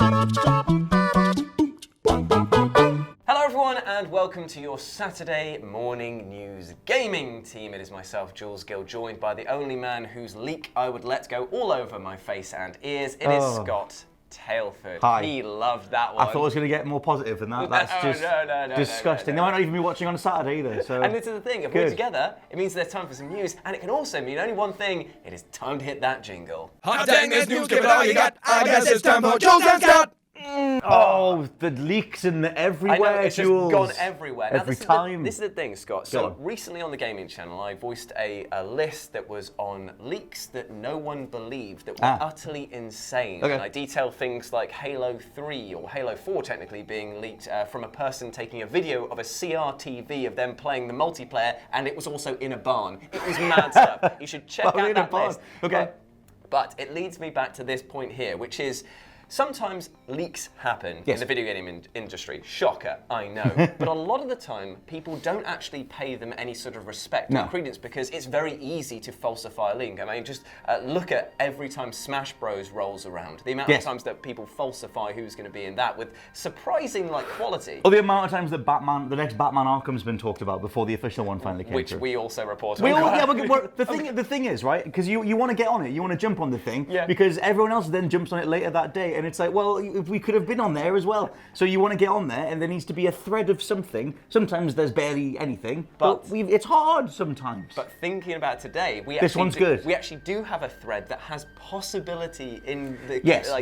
Hello everyone and welcome to your Saturday morning news gaming team. It is myself, Jules Gill, joined by the only man whose leak I would let go all over my face and ears. It is Scott Tailford. Hi. He loved that one. I thought I was going to get more positive than that. That's No, disgusting. They might not even be watching on a Saturday either. So. And this is the thing, if we're together, it means there's time for some news, and it can also mean only one thing: it is time to hit that jingle. Hot dang, there's news, give it all you got. I guess it's time for Jules and Scott. Oh, the leaks and the everywhere. I know, it's just gone everywhere. Now, Every time. This is the thing, Scott. So recently on the gaming channel, I voiced a list that was on leaks that no one believed, that were utterly insane. Okay. And I detailed things like Halo 3, or Halo 4 technically, being leaked from a person taking a video of a CRTV of them playing the multiplayer, and it was also in a barn. It was mad stuff. You should check out that list. Okay. But it leads me back to this point here, which is, sometimes leaks happen in the video game industry. Shocker, I know. But a lot of the time, people don't actually pay them any sort of respect or credence because it's very easy to falsify a leak. I mean, just look at every time Smash Bros rolls around. The amount of times that people falsify who's going to be in that with surprising quality. Or the amount of times that the next Batman Arkham's been talked about before the official one finally came Which through. we also report on. The thing is, right, because you want to get on it, you want to jump on the thing, because everyone else then jumps on it later that day, and it's like, well, if we could have been on there as well. So you want to get on there, and there needs to be a thread of something. Sometimes there's barely anything, but it's hard sometimes. But thinking about today, we actually do have a thread that has possibility in the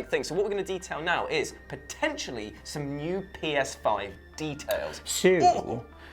thing. So what we're going to detail now is potentially some new PS5 details.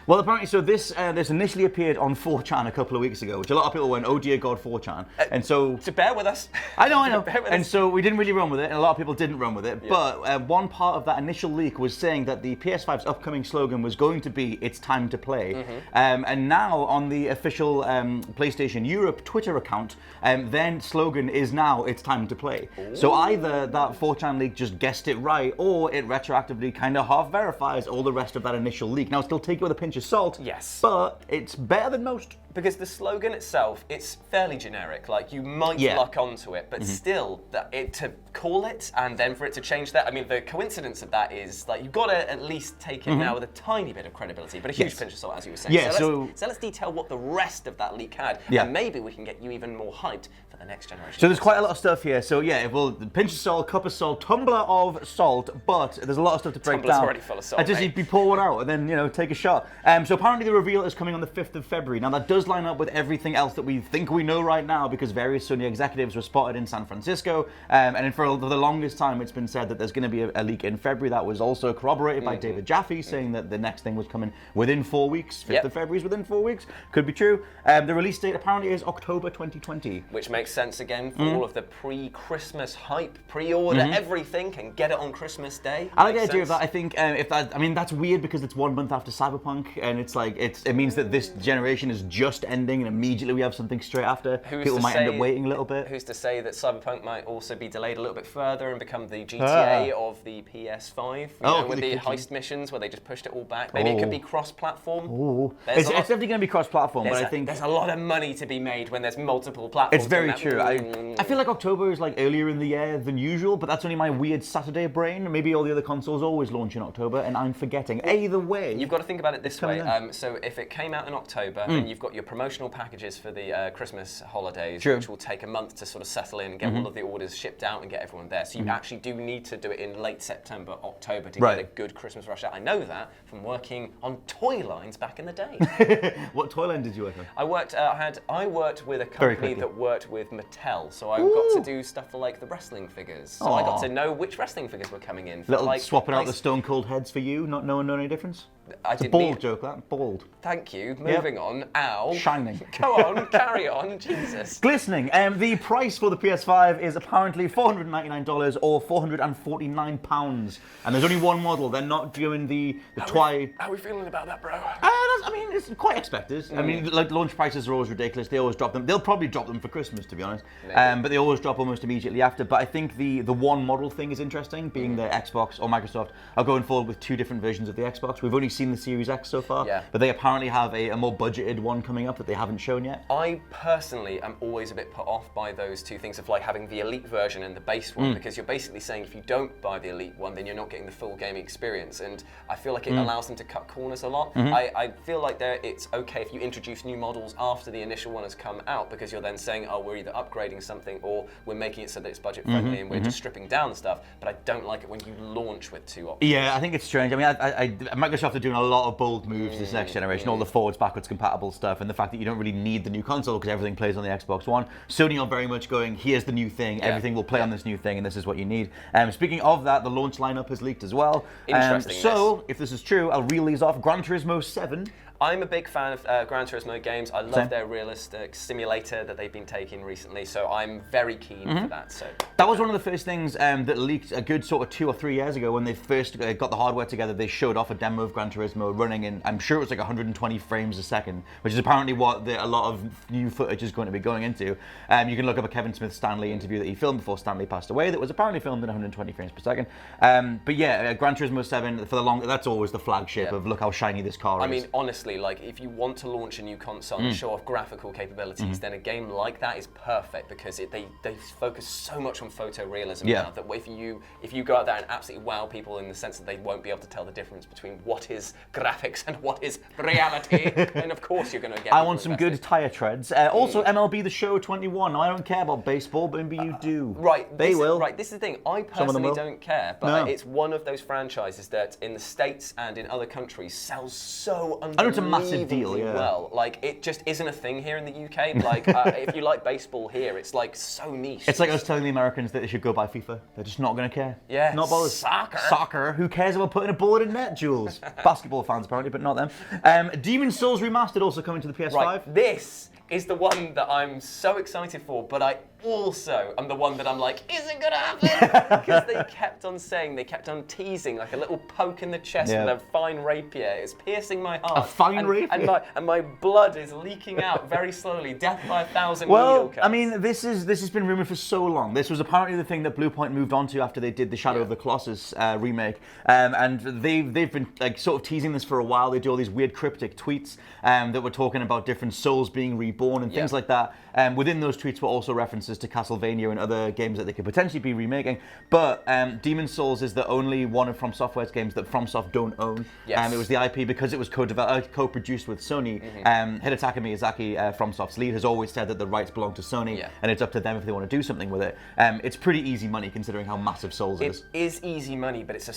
Well, apparently, so this initially appeared on 4chan a couple of weeks ago, which a lot of people went, oh dear God, 4chan. And so bear with us. I know. And so we didn't really run with it, and a lot of people didn't run with it. But one part of that initial leak was saying that the PS5's upcoming slogan was going to be, it's time to play. And now on the official PlayStation Europe Twitter account, then slogan is now, it's time to play. Ooh. So either that 4chan leak just guessed it right, or it retroactively kind of half verifies all the rest of that initial leak. Now, still take it with a pinch of salt, but it's better than most. Because the slogan itself, it's fairly generic. Like, you might luck onto it, but still, to call it and then for it to change that, I mean, the coincidence of that is, you've got to at least take it now with a tiny bit of credibility, but a huge pinch of salt, as you were saying. Yeah, so let's detail what the rest of that leak had, and maybe we can get you even more hyped for the next generation. So there's quite a lot of stuff here. So well, pinch of salt, cup of salt, tumbler of salt, but there's a lot of stuff to break Tumbler's down. already full of salt, You pour one out and then, take a shot. So apparently the reveal is coming on the 5th of February. Now that does line up with everything else that we think we know right now, because various Sony executives were spotted in San Francisco, and for the longest time it's been said that there's going to be a leak in February. That was also corroborated by David Jaffe saying that the next thing was coming within 4 weeks. 5th of February is within 4 weeks. Could be true. The release date apparently is October 2020. Which makes sense again for all of the pre-Christmas hype, pre-order everything, and get it on Christmas Day. I like the idea of that. I think that's weird because it's 1 month after Cyberpunk, and it means that this generation is just ending and immediately we have something straight after. People might end up waiting a little bit. Who's to say that Cyberpunk might also be delayed a little bit further and become the GTA of the PS5? With the heist missions where they just pushed it all back. Maybe it could be cross-platform. It's definitely going to be cross-platform, but I think there's a lot of money to be made when there's multiple platforms. It's very true. I feel like October is earlier in the year than usual, but that's only my weird Saturday brain. Maybe all the other consoles always launch in October, and I'm forgetting. Either way, you've got to think about it this way. So if it came out in October, and you've got your promotional packages for the Christmas holidays, which will take a month to sort of settle in and get all of the orders shipped out and get everyone there. So you actually do need to do it in late September, October to get a good Christmas rush out. I know that from working on toy lines back in the day. What toy line did you work on? I worked with a company that worked with Mattel, so I got to do stuff for the wrestling figures. So I got to know which wrestling figures were coming in. Swapping out the Stone Cold heads for you, not knowing any difference. It's a bald joke, that. Bald. Thank you. Moving on. Ow. Shining. Go on, carry on. Jesus. Glistening. The price for the PS5 is apparently $499 or £449. And there's only one model. They're not doing the Twi. How are we feeling about that, bro? It's quite expected. I mean, launch prices are always ridiculous. They always drop them. They'll probably drop them for Christmas, to be honest. But they always drop almost immediately after. But I think the one model thing is interesting, being the Xbox or Microsoft are going forward with two different versions of the Xbox. We've only seen seen the Series X so far, Yeah. but they apparently have a more budgeted one coming up that they haven't shown yet. I personally am always a bit put off by those two things of like having the Elite version and the base one, because you're basically saying if you don't buy the Elite one, then you're not getting the full gaming experience, and I feel like it allows them to cut corners a lot. I feel like it's okay if you introduce new models after the initial one has come out, because you're then saying, oh, we're either upgrading something or we're making it so that it's budget friendly and we're just stripping down stuff, but I don't like it when you launch with two options. Yeah, I think it's strange. I mean, Microsoft are doing a lot of bold moves this next generation, all the forwards, backwards compatible stuff, and the fact that you don't really need the new console because everything plays on the Xbox One. Sony are very much going, here's the new thing, everything will play on this new thing, and this is what you need. Speaking of that, the launch lineup has leaked as well. Interesting. So, if this is true, I'll reel these off. Gran Turismo 7. I'm a big fan of Gran Turismo games. I love their realistic simulator that they've been taking recently, so I'm very keen for that. So that was one of the first things that leaked a good sort of 2 or 3 years ago when they first got the hardware together. They showed off a demo of Gran Turismo running in, I'm sure it was like 120 frames a second, which is apparently what a lot of new footage is going to be going into. You can look up a Kevin Smith Stanley interview that he filmed before Stanley passed away that was apparently filmed in 120 frames per second. But yeah, Gran Turismo 7, that's always the flagship of look how shiny this car is. I mean, honestly, like if you want to launch a new console and show off graphical capabilities, then a game like that is perfect because they focus so much on photorealism now that if you go out there and absolutely wow people in the sense that they won't be able to tell the difference between what is graphics and what is reality, then of course you're going to get. I want some good tire treads. Also, MLB The Show 21. Now, I don't care about baseball, but maybe you do. Right, they will. Right, this is the thing. I personally don't care, but it's one of those franchises that in the States and in other countries sells so unbelievably it's a massive deal, well. Like, it just isn't a thing here in the UK. Like, if you like baseball here, it's like so niche. It's like us telling the Americans that they should go buy FIFA. They're just not going to care. Yeah. Not bothered. Soccer. Who cares about putting a ball in net, Jules? Basketball fans apparently, but not them. Demon's Souls Remastered also coming to the PS5. Right, this is the one that I'm so excited for, but I also am the one that I'm like, is it gonna happen? Because they kept on teasing like a little poke in the chest with a fine rapier. It's piercing my heart. A fine rapier? And my blood is leaking out very slowly. Death by 1,000 needle Well, cuts. I mean, this has been rumored for so long. This was apparently the thing that Bluepoint moved on to after they did the Shadow of the Colossus remake, and they've been like sort of teasing this for a while. They do all these weird cryptic tweets that were talking about different souls being reborn and things like that. Within those tweets were also references to Castlevania and other games that they could potentially be remaking. But Demon's Souls is the only one of From Software's games that FromSoft don't own. It was the IP because it was co-produced with Sony. Hidetaka Miyazaki, FromSoft's lead, has always said that the rights belong to Sony, and it's up to them if they want to do something with it. It's pretty easy money considering how massive Souls is. It is easy money, but it's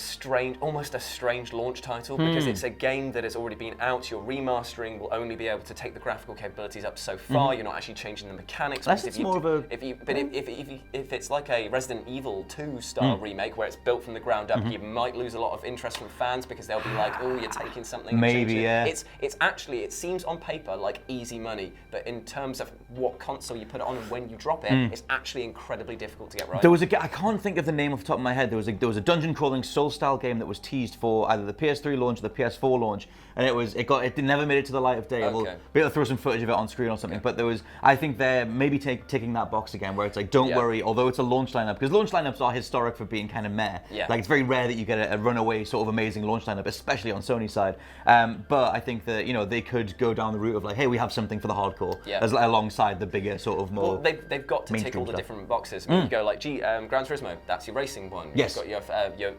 almost a strange launch title because it's a game that has already been out. Your remastering will only be able to take the graphical capabilities up so far. You're not actually changing the mechanics. Unless it's more of a... If it's like a Resident Evil 2 style remake where it's built from the ground up, you might lose a lot of interest from fans because they'll be like, oh, you're taking something. Maybe, It's actually, it seems on paper like easy money, but in terms of what console you put it on and when you drop it, it's actually incredidly difficn't to get right. There was I can't think of the name off the top of my head. There was a dungeon crawling soul style game that was teased for either the PS3 launch or the PS4 launch, and it never made it to the light of day. We'll be able to throw some footage of it on screen or something. But I think they're maybe ticking that box again, where it's like, don't worry, although it's a launch lineup, because launch lineups are historic for being kind of meh. Like, it's very rare that you get a runaway sort of amazing launch lineup, especially on Sony's side. But I think that they could go down the route of like, hey, we have something for the hardcore, alongside the bigger sort of more. Well, they've got to tick all the different boxes. I mean, you go like, Gran Turismo, that's your racing one. Yes. You've got your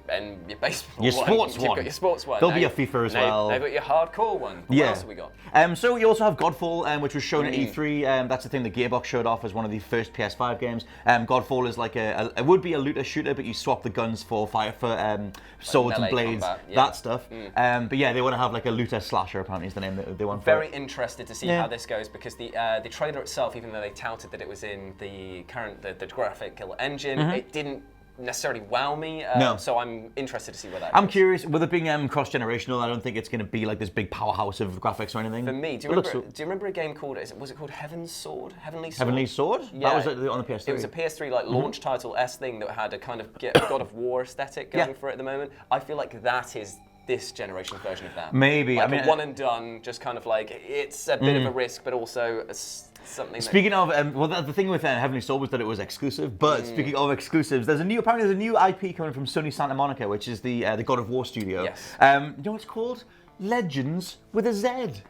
baseball your one. Sports You've one. got your sports one. There'll be a FIFA as well. They've got your hardcore one. What else have we got? So you also have Godfall, which was shown at E3. That's the thing that Gearbox showed off as one of the first PS5 games. Godfall is like it would be a looter shooter, but you swap the guns for swords and blades, that stuff. But yeah, they want to have like a looter slasher. Apparently, is the name that they want. Very interested to see how this goes because the trailer itself, even though they touted that it was in the graphical engine, it didn't necessarily wow me. So I'm interested to see where that goes. I'm curious, with it being cross-generational, I don't think it's going to be like this big powerhouse of graphics or anything. For me, do you remember a game called, was it called Heavenly Sword? Heavenly Sword? Yeah. That was on the PS3. It was a PS3 like launch title-esque thing that had a kind of God of War aesthetic going for it at the moment. I feel like that is this generation's version of that. Maybe. Like a one and done, just kind of like, it's a bit of a risk, but also something. Speaking of, the thing with Heavenly Sword was that it was exclusive. But speaking of exclusives, there's a new IP coming from Sony Santa Monica, which is the God of War studio. Yes. You know what it's called? Legends with a Z,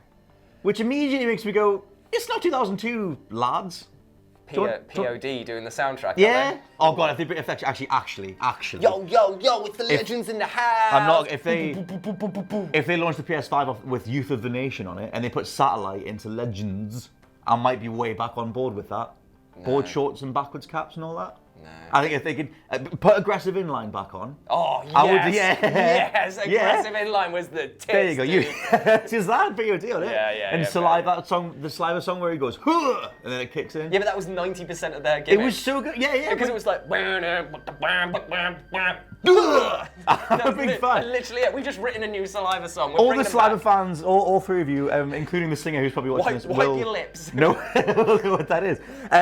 which immediately makes me go, it's not 2002, lads. POD doing the soundtrack. Yeah. Oh god, if they actually. Yo, it's the Legends in the house. I'm not. If they launch the PS5 with Youth of the Nation on it and they put Satellite into Legends, I might be way back on board with that. Board shorts and backwards caps and all that. No. I think if they could put aggressive inline back on. Oh yes, I would, yes, aggressive inline was the tits. There you go. Because that POD on it. Yeah. And Saliva song, the Saliva song where he goes, huh, and then it kicks in. Yeah, but that was 90% of their gimmick. It was so good. Yeah. Because it was like. I'm a big fan. Literally, we've just written a new Saliva song. All the Saliva fans, all three of you, including the singer who's probably watching this, wipe your lips. No, what that is.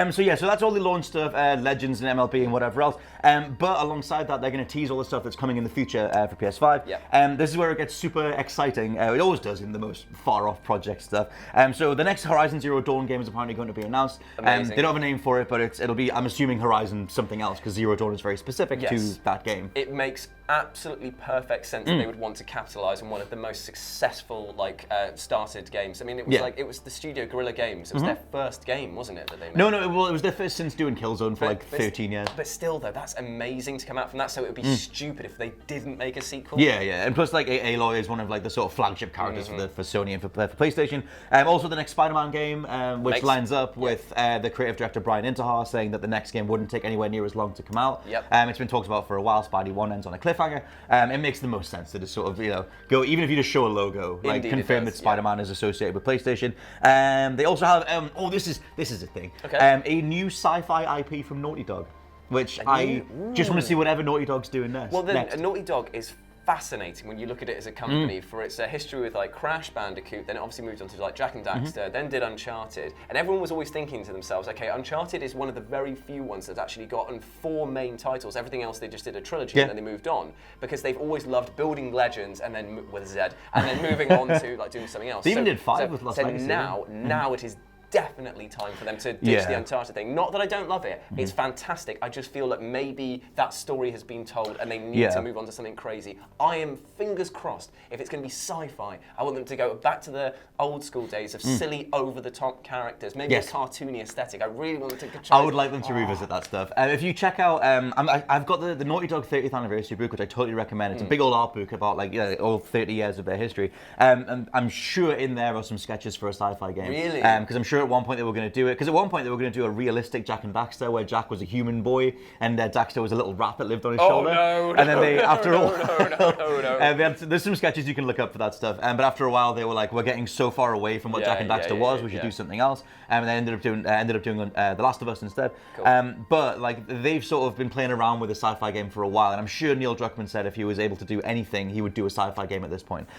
So that's all the launch stuff, Legends and MLB and whatever else. But alongside that, they're going to tease all the stuff that's coming in the future for PS5. Yeah. This is where it gets super exciting. It always does in the most far-off project stuff. So the next Horizon Zero Dawn game is apparently going to be announced. They don't have a name for it, but it'll be, I'm assuming, Horizon something else, because Zero Dawn is very specific to that game. It makes absolutely perfect sense that they would want to capitalize on one of the most successful started games. I mean, it was the studio Guerrilla Games. It was their first game, wasn't it, that they made? No, it was their first since doing Killzone for 13 years. But still, though, that's amazing to come out from that. So it would be stupid if they didn't make a sequel. Yeah, and plus, Aloy is one of the sort of flagship characters for Sony and for PlayStation. Also, the next Spider-Man game, which lines up with the creative director Brian Intihar saying that the next game wouldn't take anywhere near as long to come out. Yep. It's been talked about for a while. Spidey 1 ends on a cliffhanger. It makes the most sense to just sort of go, even if you just show a logo, confirm that Spider-Man is associated with PlayStation. They also have this is a thing. Okay. A new sci-fi IP from Naughty Dog, which I just want to see whatever Naughty Dog's doing next. Well, then Naughty Dog is fascinating when you look at it as a company for its history with Crash Bandicoot. Then it obviously moved on to Jak and Daxter, then did Uncharted, and everyone was always thinking to themselves, okay, Uncharted is one of the very few ones that's actually gotten 4 main titles. Everything else they just did a trilogy and then they moved on, because they've always loved building legends and then with a Z and then moving on to doing something else. They even did 5 with Lost Legacy. So now it is definitely time for them to ditch the Uncharted thing. Not that I don't love it. It's fantastic. I just feel that maybe that story has been told and they need to move on to something crazy. I am fingers crossed if it's going to be sci-fi. I want them to go back to the old school days of silly, over-the-top characters, maybe a cartoony aesthetic. I really want them to try. I would like them to revisit that stuff. If you check out, I've got the Naughty Dog 30th anniversary book, which I totally recommend. It's a big old art book about all 30 years of their history. And I'm sure in there are some sketches for a sci-fi game. Really? Because I'm sure at one point they were going to do it. Because at one point they were going to do a realistic Jak and Daxter, where Jak was a human boy and Daxter was a little rat that lived on his shoulder. And then there's some sketches you can look up for that stuff. But after a while they were like, we're getting so far away from what Jak and Daxter was, we should do something else. And they ended up doing The Last of Us instead. Cool. But they've sort of been playing around with a sci-fi game for a while, and I'm sure Neil Druckmann said if he was able to do anything, he would do a sci-fi game at this point.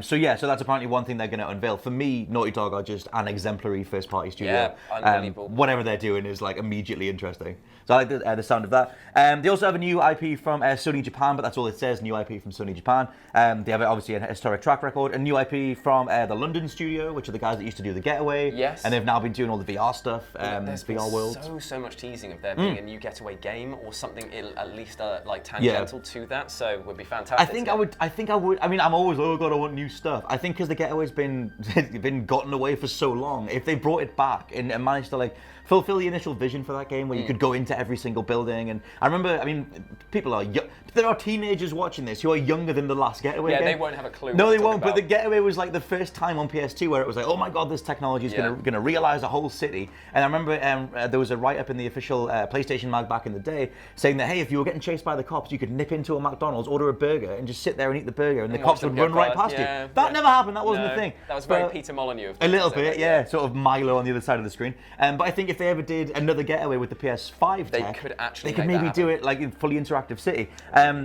So that's apparently one thing they're going to unveil. For me, Naughty Dog are just an exemplary first-party studio. Yeah, unbelievable. Whatever they're doing is immediately interesting. So I like the sound of that. They also have a new IP from Sony Japan, but that's all it says, new IP from Sony Japan. They have obviously a historic track record. A new IP from the London studio, which are the guys that used to do The Getaway. Yes. And they've now been doing all the VR stuff, there's VR worlds. So much teasing of there being a new Getaway game or something at least tangential to that, so it would be fantastic. I think I would. I mean, I'm always, oh god, I want new stuff. I think because The Getaway's been gotten away for so long, if they brought it back and managed to fulfill the initial vision for that game where you could go into every single building. And I remember, people are there are teenagers watching this who are younger than the last Getaway game. Yeah, they won't have a clue. No, they won't. But The Getaway was the first time on PS2 where it was oh my god, this technology is going to realize a whole city. And I remember there was a write-up in the official PlayStation mag back in the day saying that, hey, if you were getting chased by the cops, you could nip into a McDonald's, order a burger, and just sit there and eat the burger, and the cops would run right past you. That never happened. That wasn't the thing. That was very Peter Molyneux. A little bit, yeah. Sort of Milo on the other side of the screen. But I think if they ever did another Getaway with the PS5 tech, they could maybe do it in fully interactive city.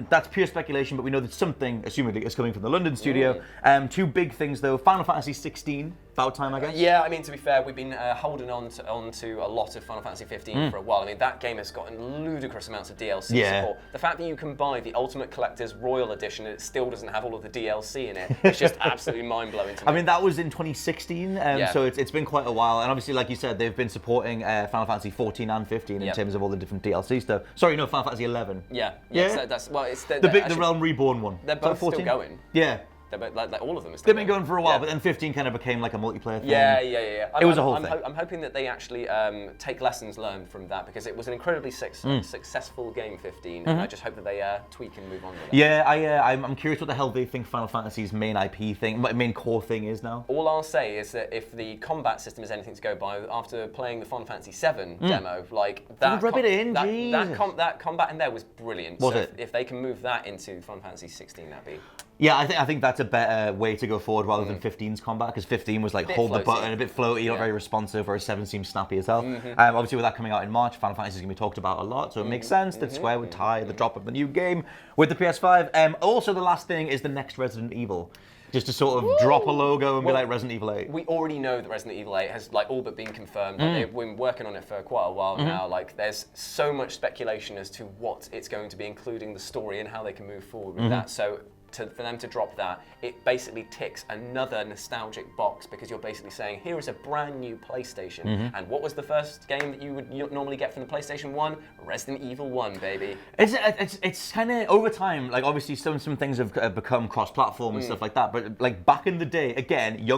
That's pure speculation, but we know that something, assumedly, is coming from the London studio. 2 big things though: Final Fantasy XVI, about time, I guess. Yeah, I mean, to be fair, we've been holding on to a lot of Final Fantasy 15 for a while. I mean, that game has gotten ludicrous amounts of DLC support. The fact that you can buy the Ultimate Collector's Royal Edition and it still doesn't have all of the DLC in it, it's just absolutely mind-blowing to me. I mean, that was in 2016, so it's been quite a while. And obviously, like you said, they've been supporting Final Fantasy 14 and 15 in terms of all the different DLC stuff. Sorry, no, Final Fantasy 11. Yeah. So it's the Realm Reborn one. They're both still going. Yeah. Like all of them are still They've been going for a while, Yeah. but then 15 kind of became like a multiplayer thing. Yeah. It was a whole thing. I'm hoping that they actually take lessons learned from that, because it was an incredibly successful game, 15, and I just hope that they tweak and move on with it. Yeah, I'm curious what the hell they think Final Fantasy's main IP thing, main core thing is now. All I'll say is that if the combat system is anything to go by, after playing the Final Fantasy VII demo, like that, rub it in, that combat in there was brilliant. Was so it? If they can move that into Final Fantasy 16, that'd be. Yeah, I think that's a better way to go forward rather than 15's combat, because 15 was like hold the button, a bit floaty, not very responsive, whereas 7 seems snappy as hell. Obviously, with that coming out in March, Final Fantasy is going to be talked about a lot, so it makes sense that Square would tie the drop of the new game with the PS5. Also, the last thing is the next Resident Evil. Just to sort of drop a logo and be like Resident Evil 8. We already know that Resident Evil 8 has like all but been confirmed. Like, they've been working on it for quite a while now. Like, there's so much speculation as to what it's going to be, including the story and how they can move forward with that. So for them to drop that, it basically ticks another nostalgic box, because you're basically saying, here is a brand new PlayStation. And what was the first game that you would normally get from the PlayStation 1? Resident Evil 1, baby. It's kind of over time, like obviously some things have become cross-platform and stuff like that, but like back in the day, again,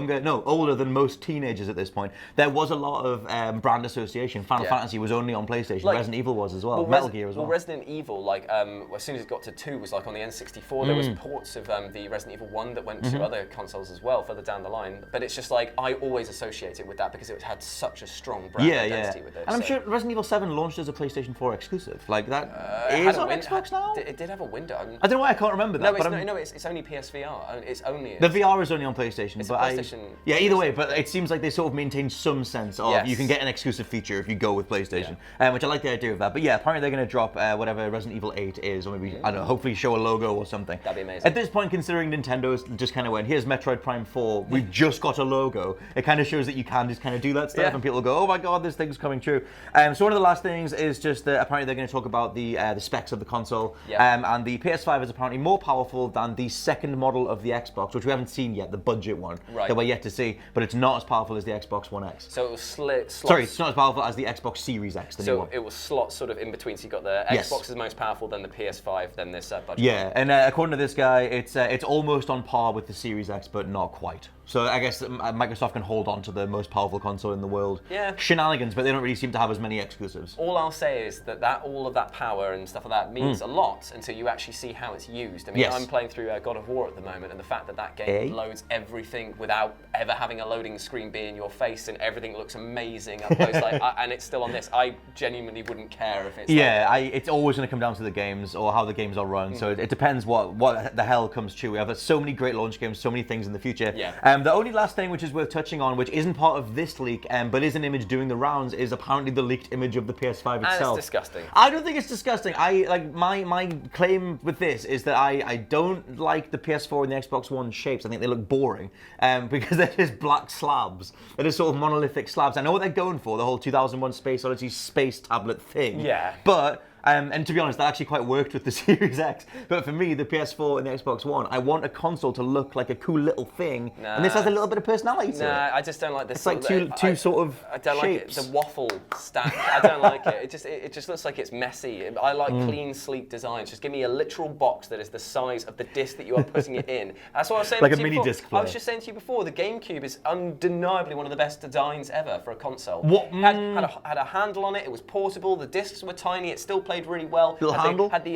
older than most teenagers at this point, there was a lot of brand association. Final Fantasy was only on PlayStation, like, Resident Evil was as well, Metal Gear as well. Well, Resident Evil, like as soon as it got to 2, was like on the N64, there was ports of the Resident Evil 1 that went to other consoles as well further down the line. But it's just like, I always associate it with that because it had such a strong brand identity with it. And I'm sure Resident Evil 7 launched as a PlayStation 4 exclusive. Like that is on Xbox now? It did have a window. I don't know why I can't remember that. It's only PSVR. It's only... The VR is only on PlayStation. It's but PlayStation. Yeah, either way, but it seems like they sort of maintain some sense of you can get an exclusive feature if you go with PlayStation, which I like the idea of that. But yeah, apparently they're going to drop whatever Resident Evil 8 is, or maybe, I don't know, hopefully show a logo or something. That'd be amazing. At this point, considering Nintendo's just kind of went, here's Metroid Prime 4, we've just got a logo, it kind of shows that you can just kind of do that stuff, and people go, oh my god, this thing's coming true. So one of the last things is just that apparently they're going to talk about the specs of the console, and the PS5 is apparently more powerful than the second model of the Xbox, which we haven't seen yet, the budget one, that we're yet to see, but it's not as powerful as the Xbox One X. So it was Sorry, it's not as powerful as the Xbox Series X, the new one. It was slot sort of in between, so you got the Xbox is most powerful, then the PS5, then this budget. Yeah, and according to this guy, it's almost on par with the Series X, but not quite. So I guess Microsoft can hold on to the most powerful console in the world. Yeah. Shenanigans, but they don't really seem to have as many exclusives. All I'll say is that all of that power and stuff like that means a lot until you actually see how it's used. I mean, I'm playing through God of War at the moment, and the fact that game loads everything without ever having a loading screen be in your face, and everything looks amazing up close, and it's still on this. I genuinely wouldn't care if it's it's always going to come down to the games or how the games are run. So it depends what the hell comes true. We have so many great launch games, so many things in the future. The only last thing which is worth touching on, which isn't part of this leak, but is an image doing the rounds, is apparently the leaked image of the PS5 itself. And it's disgusting. I don't think it's disgusting. My claim with this is that I don't like the PS4 and the Xbox One shapes. I think they look boring because they're just black slabs. They're just sort of monolithic slabs. I know what they're going for, the whole 2001 Space Odyssey space tablet thing. Yeah. But and to be honest, that actually quite worked with the Series X. But for me, the PS4 and the Xbox One, I want a console to look like a cool little thing. And this has a little bit of personality to it. I just don't like this. It's like two sort of I don't shapes. like it. The waffle stack. I don't like it. It just looks like it's messy. I like clean, sleek designs. Just give me a literal box that is the size of the disc that you are putting it in. That's what I was saying like to a you mini before. disc player. I was just saying to you before, the GameCube is undeniably one of the best designs ever for a console. What? Had a handle on it. It was portable. The discs were tiny. It still played really well. Handle? Had the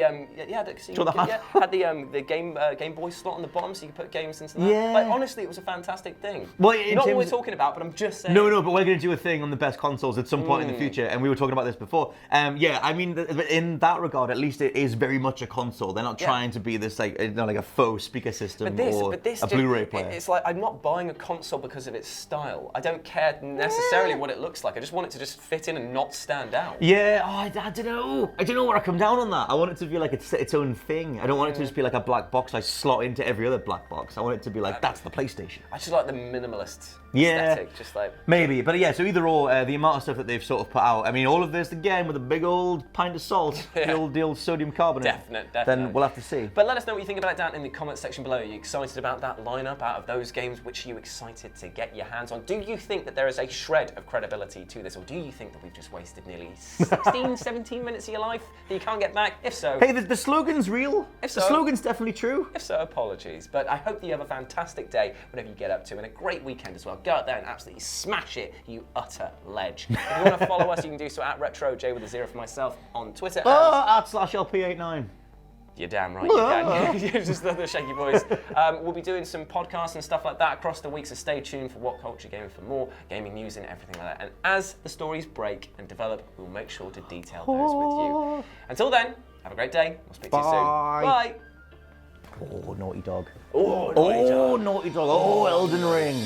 Game Boy slot on the bottom, so you could put games into that. Yeah. Like, honestly, it was a fantastic thing. Well, not what we're talking about, but I'm just saying. No, but we're going to do a thing on the best consoles at some point in the future, and we were talking about this before. I mean, in that regard, at least it is very much a console. They're not trying to be this like a faux speaker system or a Blu-ray player. It's like, I'm not buying a console because of its style. I don't care necessarily what it looks like. I just want it to just fit in and not stand out. Yeah, I don't know. I don't know where I come down on that. I want it to be like its own thing. I don't want it to just be like a black box I slot into every other black box. I want it to be like, that's the PlayStation. I just like the minimalist aesthetic. Just like... Maybe, but yeah, so either or, the amount of stuff that they've sort of put out, I mean, all of this, again, with a big old pint of salt, the old sodium carbonate. Definitely. Then we'll have to see. But let us know what you think about it down in the comments section below. Are you excited about that lineup out of those games? Which are you excited to get your hands on? Do you think that there is a shred of credibility to this, or do you think that we've just wasted nearly 16, 17 minutes of your life life that you can't get back? If so... Hey, the slogan's real. If so, the slogan's definitely true. If so, apologies. But I hope that you have a fantastic day, whatever you get up to, and a great weekend as well. Go out there and absolutely smash it, you utter ledge. If you want to follow us, you can do so at RetroJ with a 0 for myself on Twitter. @/LP89. You're damn right you can. You're just the shaky voice. We'll be doing some podcasts and stuff like that across the week, so stay tuned for What Culture Gaming for more gaming news and everything like that. And as the stories break and develop, we'll make sure to detail those with you. Until then, have a great day. We'll speak to you soon. Bye. Oh, Naughty Dog. Oh, Naughty Dog. Oh, Naughty Dog. Oh, Elden Ring.